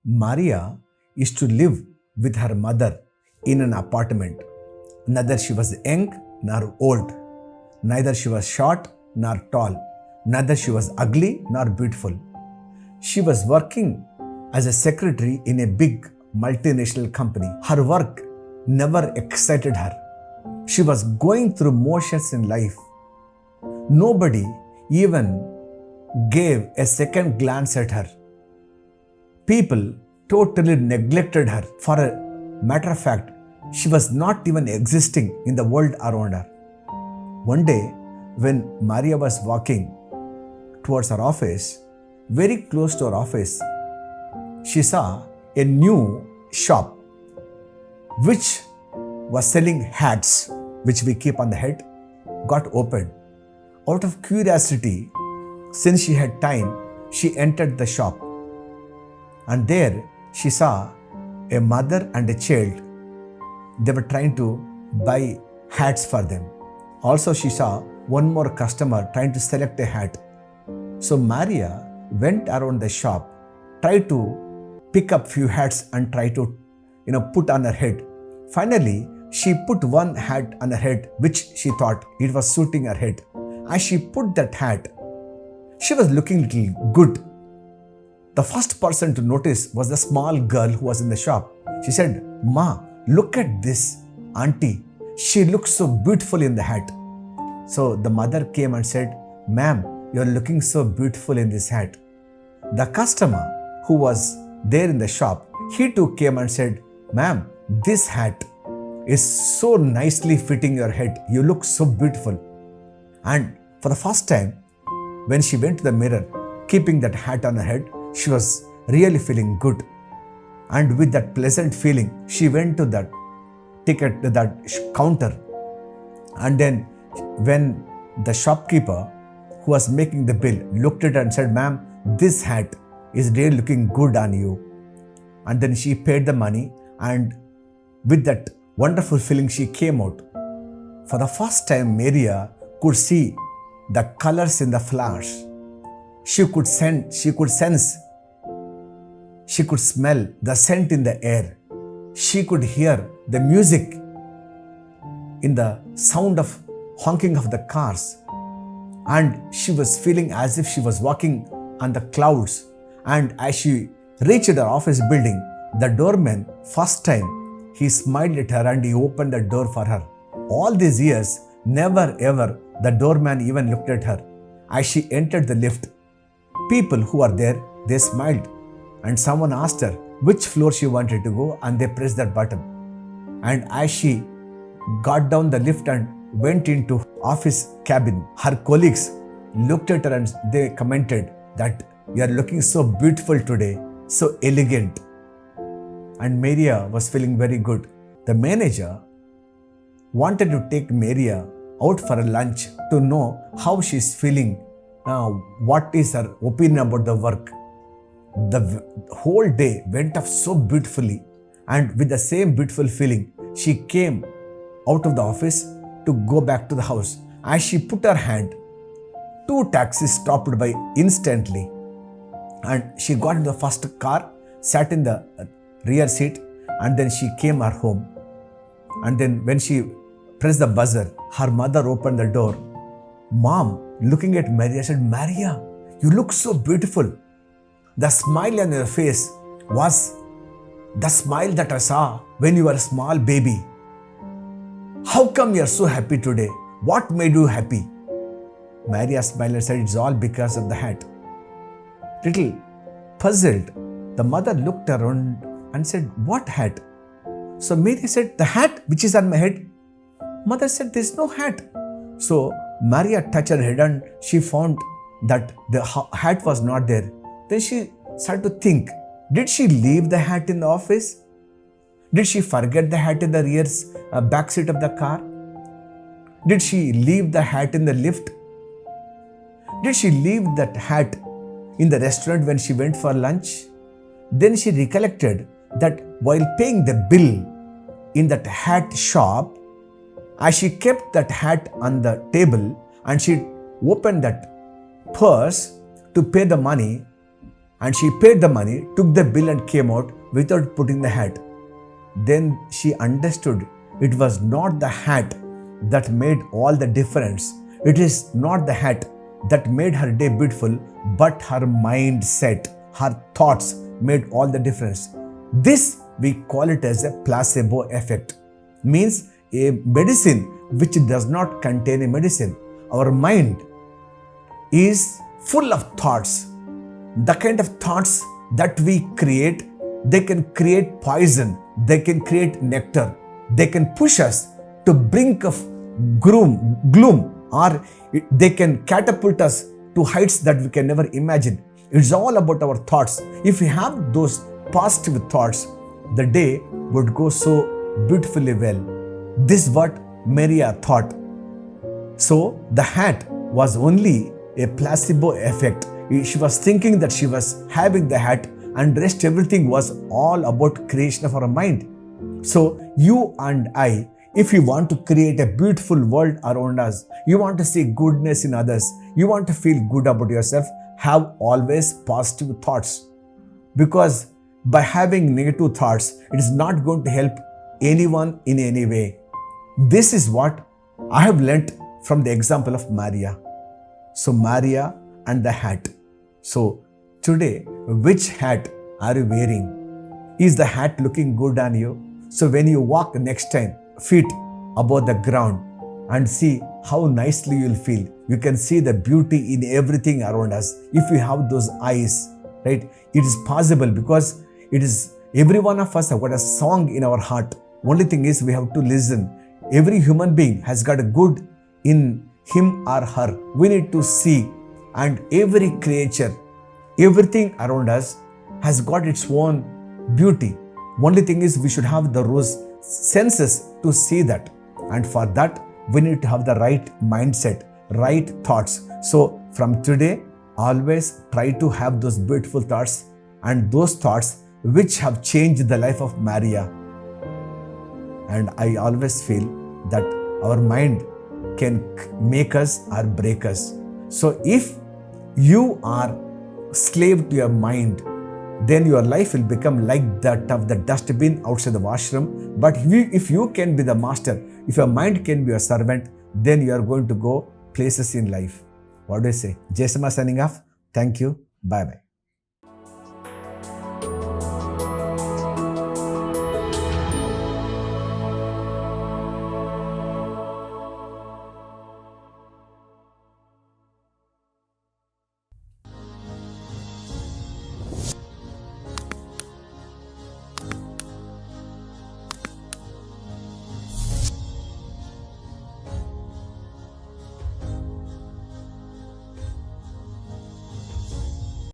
Maria used to live with her mother in an apartment. Neither she was young nor old, neither she was short nor tall, neither she was ugly nor beautiful. She was working as a secretary in a big multinational company. Her work never excited her. She was going through motions in life. Nobody even gave a second glance at her. People totally neglected her. For a matter of fact, she was not even existing in the world around her. One day, when Maria was walking towards her office, very close to her office, she saw a new shop which was selling hats, which we keep on the head, got opened. Out of curiosity, since she had time, she entered the shop. And there she saw a mother and a child. They were trying to buy hats for them. Also, she saw one more customer trying to select a hat. So Maria went around the shop, tried to pick up few hats and try to put on her head. Finally, she put one hat on her head which she thought it was suiting her head. As she put that hat, she was looking little good. The first person to notice was the small girl who was in the shop. She said, "Ma, look at this auntie. She looks so beautiful in the hat." So the mother came and said, "Ma'am, you're looking so beautiful in this hat." The customer who was there in the shop, he too came and said, "Ma'am, this hat is so nicely fitting your head. You look so beautiful." And for the first time, when she went to the mirror, keeping that hat on her head, she was really feeling good. And with that pleasant feeling, she went to that counter. And then when the shopkeeper who was making the bill looked at her and said, "Ma'am, this hat is really looking good on you." And then she paid the money, and with that wonderful feeling, she came out. For the first time, Maria could see the colors in the flowers. She could sense, she could smell the scent in the air. She could hear the music in the sound of honking of the cars. And she was feeling as if she was walking on the clouds. And as she reached her office building, the doorman, first time, he smiled at her and he opened the door for her. All these years, never ever the doorman even looked at her. As she entered the lift, people who were there, they smiled. And someone asked her which floor she wanted to go, and they pressed that button. And as she got down the lift and went into office cabin, her colleagues looked at her and they commented that, "You are looking so beautiful today, so elegant." And Maria was feeling very good. The manager wanted to take Maria out for a lunch to know how she is feeling, what is her opinion about the work. The whole day went off so beautifully, and with the same beautiful feeling, she came out of the office to go back to the house. As she put her hand, two taxis stopped by instantly, and she got into the first car, sat in the rear seat, and then she came her home. And then when she pressed the buzzer, her mother opened the door. Mom, looking at Maria, said, "Maria, you look so beautiful." The smile on your face was the smile that I saw when you were a small baby. How come you are so happy today? What made you happy? Maria smiled and said, "It's all because of the hat." Little puzzled, the mother looked around and said, "What hat?" So Mary said, "The hat which is on my head." Mother said, "There's no hat." So Maria touched her head and she found that the hat was not there. Then she started to think, did she leave the hat in the office? Did she forget the hat in the rear back seat of the car? Did she leave the hat in the lift? Did she leave that hat in the restaurant when she went for lunch? Then she recollected that while paying the bill in that hat shop, as she kept that hat on the table and she opened that purse to pay the money, and she paid the money, took the bill and came out without putting the hat. Then she understood it was not the hat that made all the difference. It is not the hat that made her day beautiful, but her mindset, her thoughts made all the difference. This we call it as a placebo effect. Means a medicine which does not contain a medicine. Our mind is full of thoughts. The kind of thoughts that we create, they can create poison, they can create nectar, they can push us to brink of gloom, or they can catapult us to heights that we can never imagine. It's all about our thoughts. If we have those positive thoughts, the day would go so beautifully well. This is what Maria thought. So the hat was only a placebo effect. She was thinking that she was having the hat, and rest everything was all about creation of our mind. So you and I, if you want to create a beautiful world around us, you want to see goodness in others, you want to feel good about yourself, have always positive thoughts. Because by having negative thoughts, it is not going to help anyone in any way. This is what I have learnt from the example of Maria. So Maria and the hat. So today, which hat are you wearing? Is the hat looking good on you? So when you walk next time, feet above the ground, and see how nicely you'll feel. You can see the beauty in everything around us if you have those eyes, right? It is possible because it is every one of us have got a song in our heart. Only thing is we have to listen. Every human being has got a good in him or her. We need to see, and every creature, everything around us has got its own beauty. Only thing is we should have those senses to see that, and for that we need to have the right mindset, right thoughts. So from today, always try to have those beautiful thoughts, and those thoughts which have changed the life of Maria. And I always feel that our mind can make us or break us. So if you are slave to your mind, then your life will become like that of the dustbin outside the washroom. But if you can be the master, if your mind can be your servant, then you are going to go places in life. What do you say? Jason signing off. Thank you. Bye-bye.